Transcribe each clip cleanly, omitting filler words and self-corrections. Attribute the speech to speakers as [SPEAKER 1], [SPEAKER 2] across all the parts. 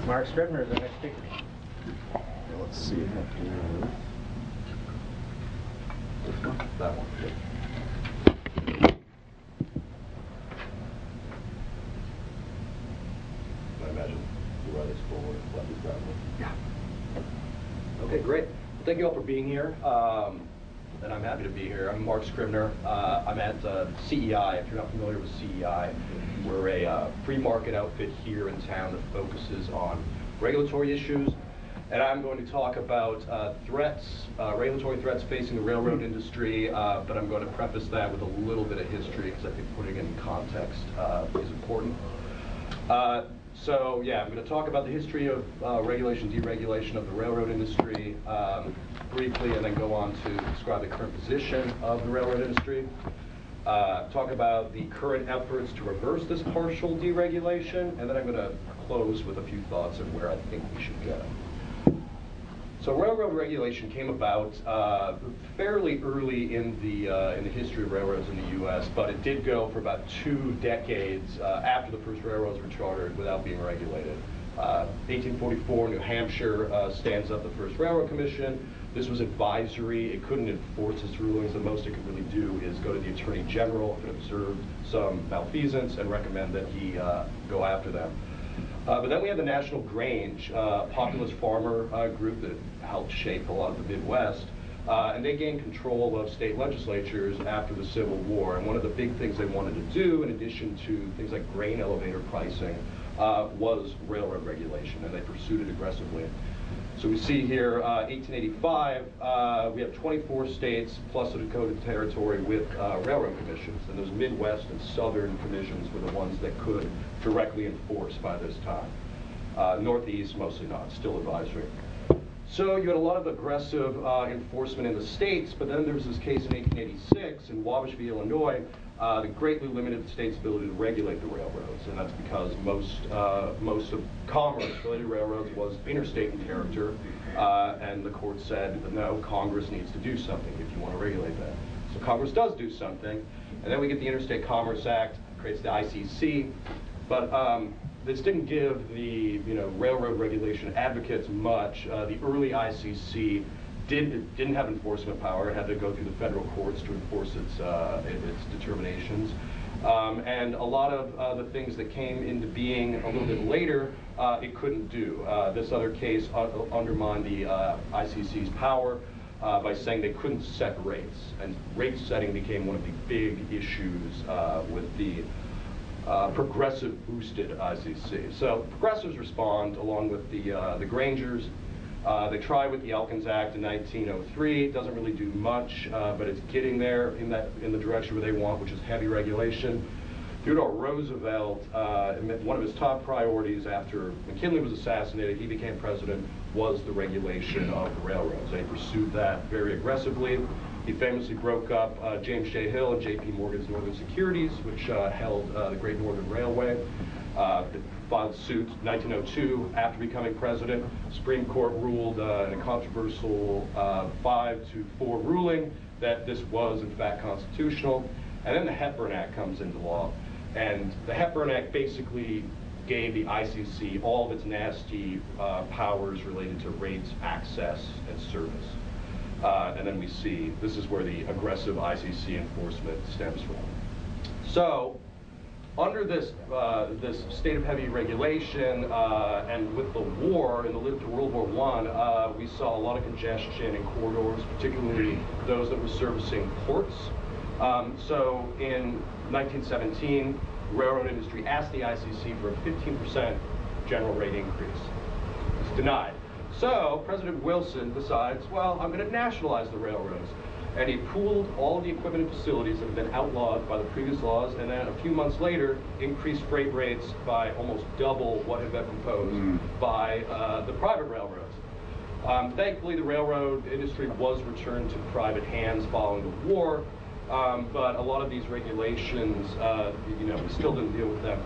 [SPEAKER 1] Marc Scribner is the next speaker.
[SPEAKER 2] Let's see. This one? That one. Yep. I imagine you run this forward, let me grab one. Yeah. Okay, great. Well, thank you all for being here. And I'm happy to be here. I'm Marc Scribner. I'm at CEI. If you're not familiar with CEI, we're a free market outfit here in town that focuses on regulatory issues. And I'm going to talk about regulatory threats facing the railroad industry, but I'm going to preface that with a little bit of history because I think putting it in context is important. So yeah, I'm going to talk about the history of regulation, deregulation of the railroad industry briefly, and then go on to describe the current position of the railroad industry. Talk about the current efforts to reverse this partial deregulation, and then I'm going to close with a few thoughts on where I think we should go. So railroad regulation came about fairly early in the history of railroads in the U.S., but it did go for about 2 decades after the first railroads were chartered without being regulated. 1844, New Hampshire stands up the first Railroad Commission. This was advisory. It couldn't enforce its rulings. The most it could really do is go to the Attorney General if it observed some malfeasance and recommend that he go after them. But then we had the National Grange, populist farmer group that helped shape a lot of the Midwest, and they gained control of state legislatures after the Civil War. And one of the big things they wanted to do, in addition to things like grain elevator pricing, was railroad regulation, and they pursued it aggressively. So we see here, 1885, we have 24 states plus a Dakota Territory with railroad commissions, and those Midwest and Southern commissions were the ones that could directly enforce by this time. Northeast, mostly not, still advisory. So you had a lot of aggressive enforcement in the states, but then there was this case in 1886 in Wabash v. Illinois that greatly limited the state's ability to regulate the railroads, and that's because most of commerce-related railroads was interstate in character, and the court said, no, Congress needs to do something if you want to regulate that. So Congress does do something, and then we get the Interstate Commerce Act, creates the ICC, but this didn't give the railroad regulation advocates much. The early ICC didn't have enforcement power. It had to go through the federal courts to enforce its determinations. And a lot of the things that came into being a little bit later, it couldn't do. This other case undermined the ICC's power by saying they couldn't set rates. And rate setting became one of the big issues with the progressive boosted ICC. So progressives respond along with the Grangers. They try with the Elkins Act in 1903. It doesn't really do much, but it's getting there in the direction where they want, which is heavy regulation. Theodore Roosevelt, one of his top priorities after McKinley was assassinated, he became president, was the regulation of the railroads. They pursued that very aggressively. He famously broke up James J. Hill and J.P. Morgan's Northern Securities, which held the Great Northern Railway. Filed suit in 1902 after becoming president. Supreme Court ruled in a controversial 5-4 ruling that this was in fact constitutional. And then the Hepburn Act comes into law. And the Hepburn Act basically gave the ICC all of its nasty powers related to rates, access, and service. And then we see this is where the aggressive ICC enforcement stems from. So, under this state of heavy regulation and with the war, in the lead up to World War I, we saw a lot of congestion in corridors, particularly those that were servicing ports. So in 1917, the railroad industry asked the ICC for a 15% general rate increase. It's denied. So President Wilson decides, well, I'm going to nationalize the railroads. And he pooled all of the equipment and facilities that had been outlawed by the previous laws, and then a few months later, increased freight rates by almost double what had been proposed by the private railroads. Thankfully, the railroad industry was returned to private hands following the war, but a lot of these regulations, we still didn't deal with them.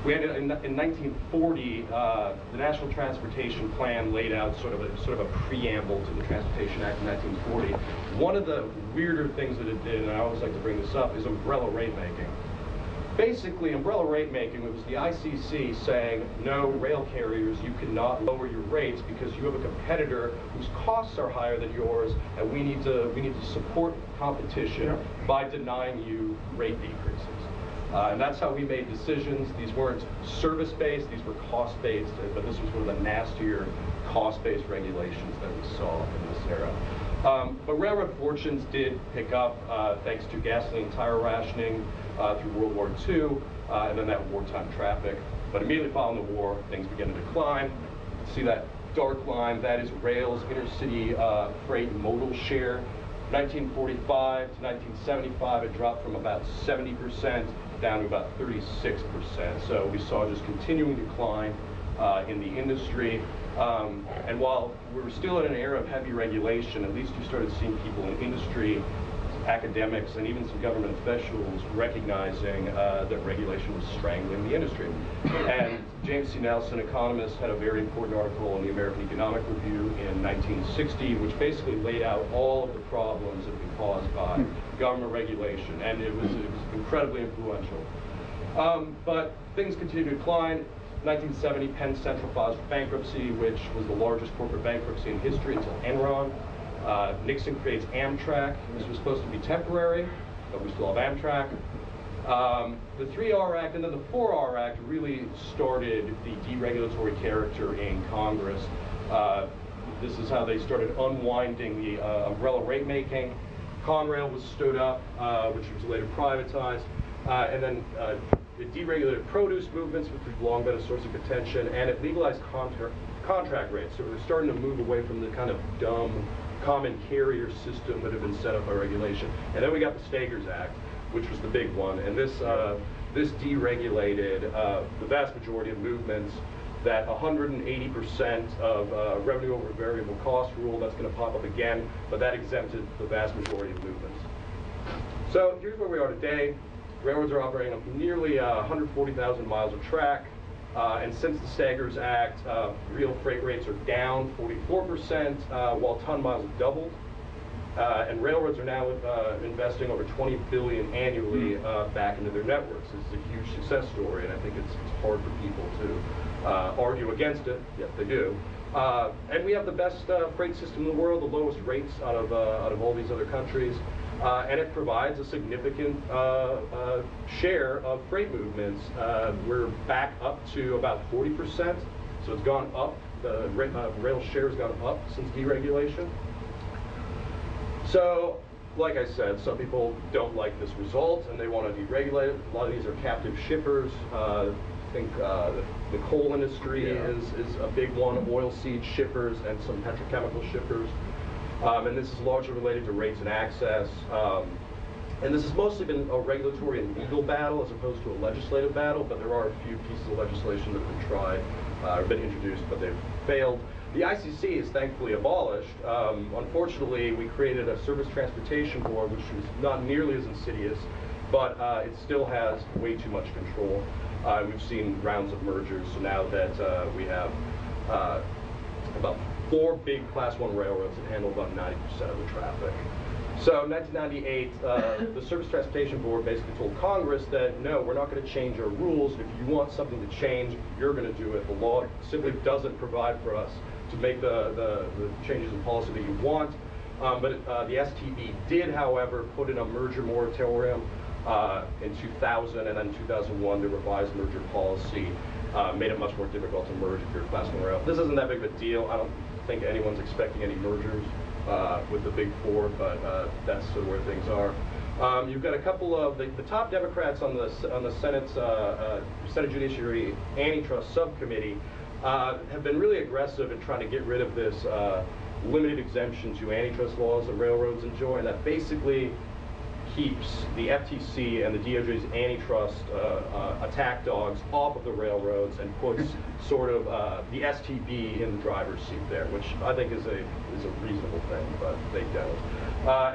[SPEAKER 2] We had in 1940, the National Transportation Plan laid out sort of a preamble to the Transportation Act in 1940. One of the weirder things that it did, and I always like to bring this up, is umbrella rate making. basically, umbrella rate making, it was the ICC saying, no, rail carriers, you cannot lower your rates because you have a competitor whose costs are higher than yours, and we need to support competition by denying you rate decreases. And that's how we made decisions. These weren't service-based, these were cost-based, but this was one of the nastier cost-based regulations that we saw in this era. But railroad fortunes did pick up thanks to gasoline tire rationing through World War II, and then that wartime traffic. But immediately following the war, things began to decline. You see that dark line, that is rail's intercity freight modal share. 1945 to 1975, it dropped from about 70% down to about 36%. So we saw just continuing decline in the industry. And while we were still in an era of heavy regulation, at least you started seeing people in industry, academics, and even some government officials recognizing that regulation was strangling the industry. And James C. Nelson, economist, had a very important article in the American Economic Review in 1960, which basically laid out all of the problems that have been caused by government regulation, and it was incredibly influential. But things continued to decline. 1970, Penn Central filed for bankruptcy, which was the largest corporate bankruptcy in history until Enron. Nixon creates Amtrak. This was supposed to be temporary, but we still have Amtrak. The 3R Act and then the 4R Act really started the deregulatory character in Congress. This is how they started unwinding the umbrella rate making. Conrail was stood up, which was later privatized, and then it deregulated produce movements, which has long been a source of contention, and it legalized contract rates. So we're starting to move away from the kind of dumb common carrier system that had been set up by regulation. And then we got the Staggers Act, which was the big one, and this deregulated the vast majority of movements. That 180% of revenue over variable cost rule, that's going to pop up again, but that exempted the vast majority of movements. So here's where we are today. Railroads are operating on nearly 140,000 miles of track, and since the Staggers Act, real freight rates are down 44%, while ton miles have doubled. And railroads are now investing over $20 billion annually back into their networks. This is a huge success story, and I think it's hard for people to argue against it. Yet they do. And we have the best freight system in the world, the lowest rates out of all these other countries, and it provides a significant share of freight movements. We're back up to about 40%, so it's gone up. The rail share has gone up since deregulation. So, like I said, some people don't like this result and they want to deregulate it. A lot of these are captive shippers. I think the coal industry is a big one, oilseed shippers and some petrochemical shippers. And this is largely related to rates and access. And this has mostly been a regulatory and legal battle as opposed to a legislative battle, but there are a few pieces of legislation that have been tried or been introduced, but they've failed. The ICC is thankfully abolished. Unfortunately, we created a Surface Transportation Board, which was not nearly as insidious, but it still has way too much control. We've seen rounds of mergers, so now that we have about 4 big Class 1 railroads that handle about 90% of the traffic. So in 1998, the Surface Transportation Board basically told Congress that, no, we're not going to change our rules. If you want something to change, you're going to do it. The law simply doesn't provide for us to make the changes in policy that you want. But the STB did, however, put in a merger moratorium in 2000, and then in 2001, the revised merger policy made it much more difficult to merge if you're a Class 1 rail. This isn't that big of a deal. I don't think anyone's expecting any mergers with the Big Four, but that's sort of where things are. You've got a couple of the top Democrats on the Senate's Senate Judiciary Antitrust Subcommittee have been really aggressive in trying to get rid of this limited exemption to antitrust laws that railroads enjoy, and that basically keeps the FTC and the DOJ's antitrust attack dogs off of the railroads and puts sort of the STB in the driver's seat there, which I think is a reasonable thing, but they don't.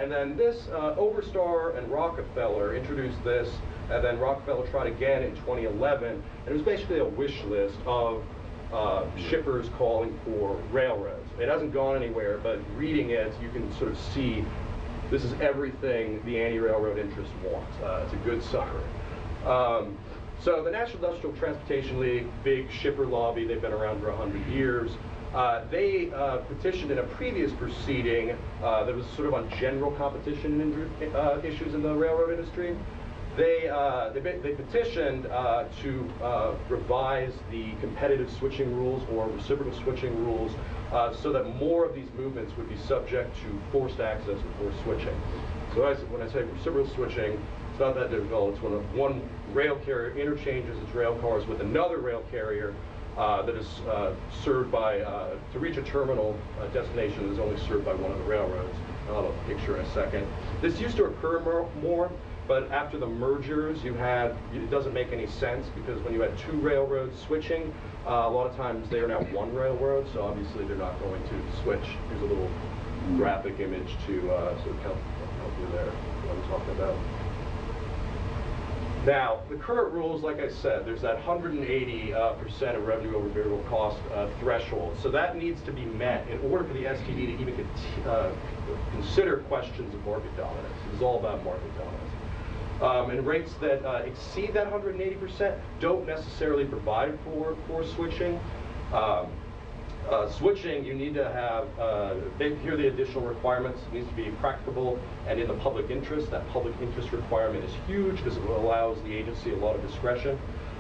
[SPEAKER 2] And then this, Overstar and Rockefeller introduced this, and then Rockefeller tried again in 2011, and it was basically a wish list of shippers calling for railroads. It hasn't gone anywhere, but reading it, you can sort of see this is everything the anti-railroad interests want. It's a good summary. So the National Industrial Transportation League, big shipper lobby, they've been around for 100 years. They petitioned in a previous proceeding that was sort of on general competition issues in the railroad industry. They petitioned to revise the competitive switching rules or reciprocal switching rules so that more of these movements would be subject to forced access or forced switching. So when I say reciprocal switching, it's not that difficult. It's when one rail carrier interchanges its rail cars with another rail carrier that is served by, to reach a terminal destination that is only served by one of the railroads. I'll have a picture in a second. This used to occur more, but after the mergers, it doesn't make any sense because when you had two railroads switching, a lot of times they are now one railroad, so obviously they're not going to switch. Here's a little graphic image to sort of help you there, what I'm talking about. Now, the current rules, like I said, there's that 180% of revenue over variable cost threshold. So that needs to be met in order for the STD to even consider questions of market dominance. This is all about market dominance. And rates that exceed that 180% don't necessarily provide for switching. Switching, you need to have, here are the additional requirements. It needs to be practicable and in the public interest. That public interest requirement is huge because it allows the agency a lot of discretion.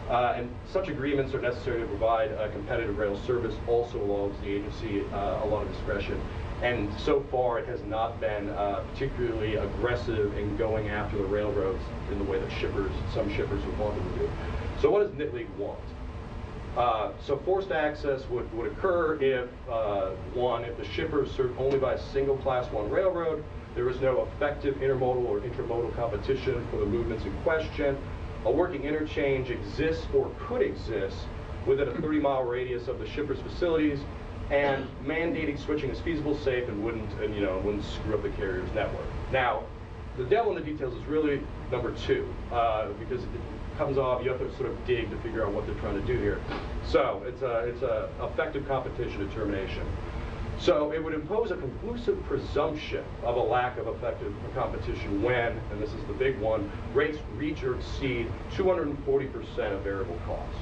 [SPEAKER 2] And such agreements are necessary to provide competitive rail service, also allows the agency a lot of discretion. And so far it has not been particularly aggressive in going after the railroads in the way that some shippers would want them to do. So what does NITLEAG want? So forced access would occur if, one, if the shipper is served only by a single Class 1 railroad, there is no effective intermodal or intramodal competition for the movements in question, a working interchange exists or could exist within a 30-mile radius of the shipper's facilities, and mandating switching is feasible, safe, and wouldn't screw up the carrier's network. Now, the devil in the details is really number two, because it comes off, you have to sort of dig to figure out what they're trying to do here. So it's a effective competition determination. So it would impose a conclusive presumption of a lack of effective competition when, and this is the big one, rates reach or exceed 240% of variable costs.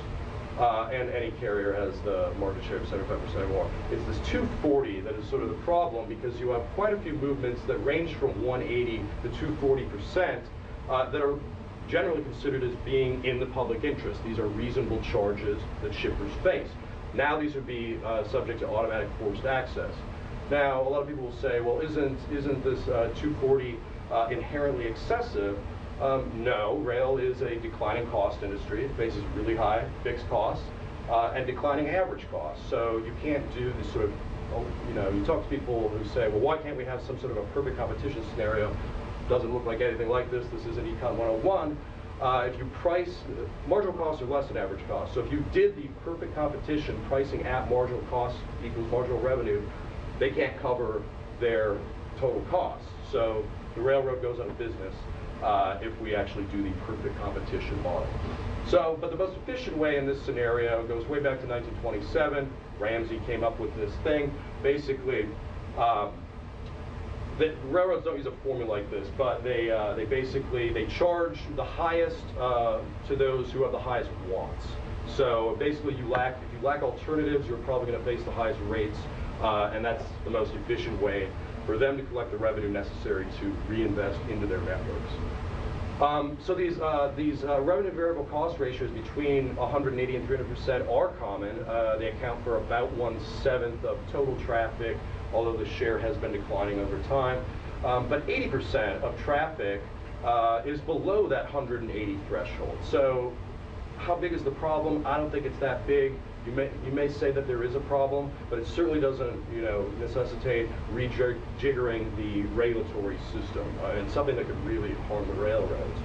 [SPEAKER 2] And any carrier has the market share of 75% or more. It's this 240 that is sort of the problem because you have quite a few movements that range from 180 to 240% that are generally considered as being in the public interest. These are reasonable charges that shippers face. Now these would be subject to automatic forced access. Now a lot of people will say, well, isn't this 240 inherently excessive? No, rail is a declining cost industry. It faces really high fixed costs and declining average costs. So you can't do this sort of, you talk to people who say, well, why can't we have some sort of a perfect competition scenario? Doesn't look like anything like this. This isn't Econ 101. If you price, marginal costs are less than average costs. So if you did the perfect competition, pricing at marginal costs equals marginal revenue, they can't cover their total costs. So the railroad goes out of business if we actually do the perfect competition model. So, but the most efficient way in this scenario goes way back to 1927. Ramsey came up with this thing. Basically, the railroads don't use a formula like this, but they charge the highest to those who have the highest wants. So basically, if you lack alternatives, you're probably going to face the highest rates, and that's the most efficient way for them to collect the revenue necessary to reinvest into their networks. So these revenue variable cost ratios between 180 and 300% are common. They account for about 1/7 of total traffic, although the share has been declining over time. But 80% of traffic is below that 180 threshold. So how big is the problem? I don't think it's that big. You may say that there is a problem, but it certainly doesn't necessitate rejiggering the regulatory system and something that could really harm the railroads.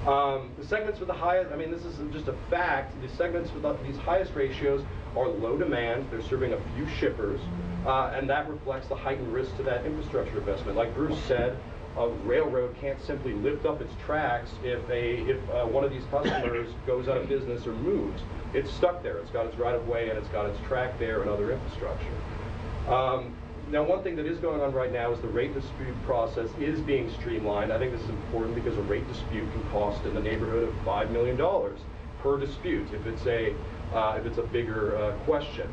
[SPEAKER 2] The segments with the highest, this is just a fact, the segments with these highest ratios are low demand, they're serving a few shippers, and that reflects the heightened risk to that infrastructure investment. Like Bruce said, a railroad can't simply lift up its tracks if one of these customers goes out of business or moves. It's stuck there. It's got its right-of-way and it's got its track there and other infrastructure.
[SPEAKER 1] Now, one thing that is going on right now is the rate dispute process is being streamlined. I think this is important because a rate dispute can cost in the neighborhood of $5 million per dispute if it's a bigger question.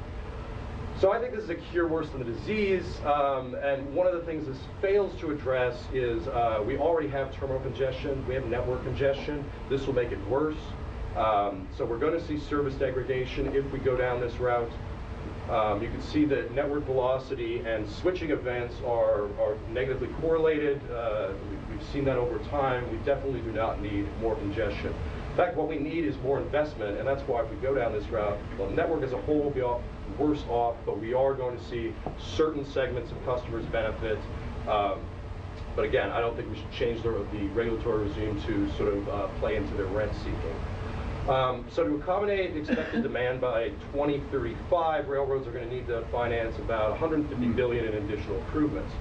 [SPEAKER 1] So I think this is a cure worse than the disease, and one of the things this fails to address is we already have terminal congestion, we have network congestion. This will make it worse. So we're going to see service degradation if we go down this route. You can see that network velocity and switching events are negatively correlated. We've seen that over time. We definitely do not need more congestion. In fact, what we need is more investment, and that's why if we go down this route, the network as a whole will be worse off, but we are going to see certain segments of customers benefit. But again, I don't think we should change the regulatory regime to sort of play into their rent seeking. So to accommodate expected demand by 2035, railroads are going to need to finance about $150 billion in additional improvements.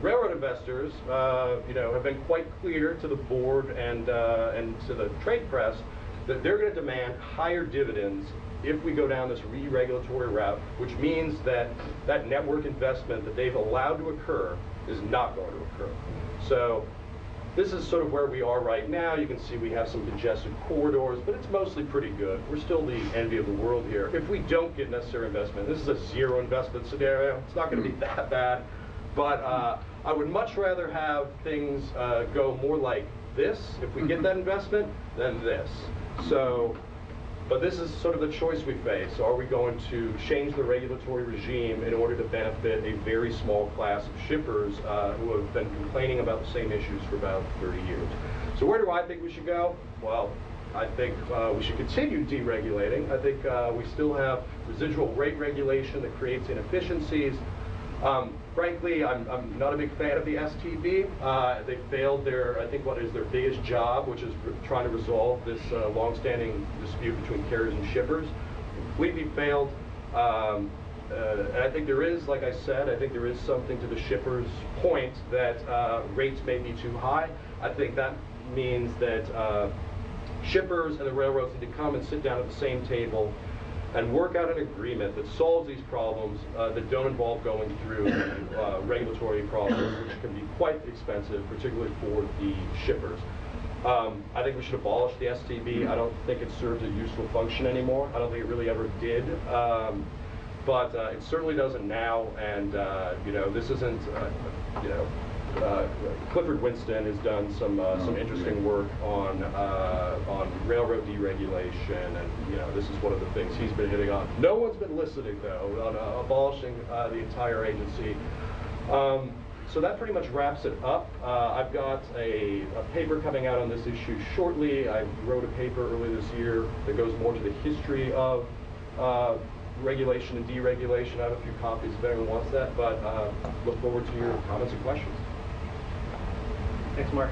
[SPEAKER 1] Railroad investors, have been quite clear to the board and to the trade press that they're going to demand higher dividends if we go down this re-regulatory route, which means that that network investment that they've allowed to occur is not going to occur. So this is sort of where we are right now. You can see we have some congested corridors, but it's mostly pretty good. We're still the envy of the world here. If we don't get necessary investment, this is a zero investment scenario. It's not going to be that bad, but I would much rather have things go more like this, if we get that investment, than this. So, but this is sort of the choice we face. Are we going to change the regulatory regime in order to benefit a very small class of shippers who have been complaining about the same issues for about 30 years? So where do I think we should go? Well, I think we should continue deregulating. I think we still have residual rate regulation that creates inefficiencies. Frankly, I'm not a big fan of the STB. They failed their, I think, what is their biggest job, which is trying to resolve this long-standing dispute between carriers and shippers. Completely failed. And I think there is, like I said, I think there is something to the shippers' point that rates may be too high. I think that means that shippers and the railroads need to come and sit down at the same table and work out an agreement that solves these problems that don't involve going through regulatory problems, which can be quite expensive, particularly for the shippers. I think we should abolish the STB. I don't think it serves a useful function anymore. I don't think it really ever did. But it certainly doesn't now, and this isn't, Clifford Winston has done some interesting work on railroad deregulation, and this is one of the things he's been hitting on. No one's been listening though on abolishing the entire agency. So that pretty much wraps it up. I've got a paper coming out on this issue shortly. I wrote a paper earlier this year that goes more to the history of regulation and deregulation. I have a few copies if anyone wants that, but look forward to your comments and questions.
[SPEAKER 3] Thanks, Mark.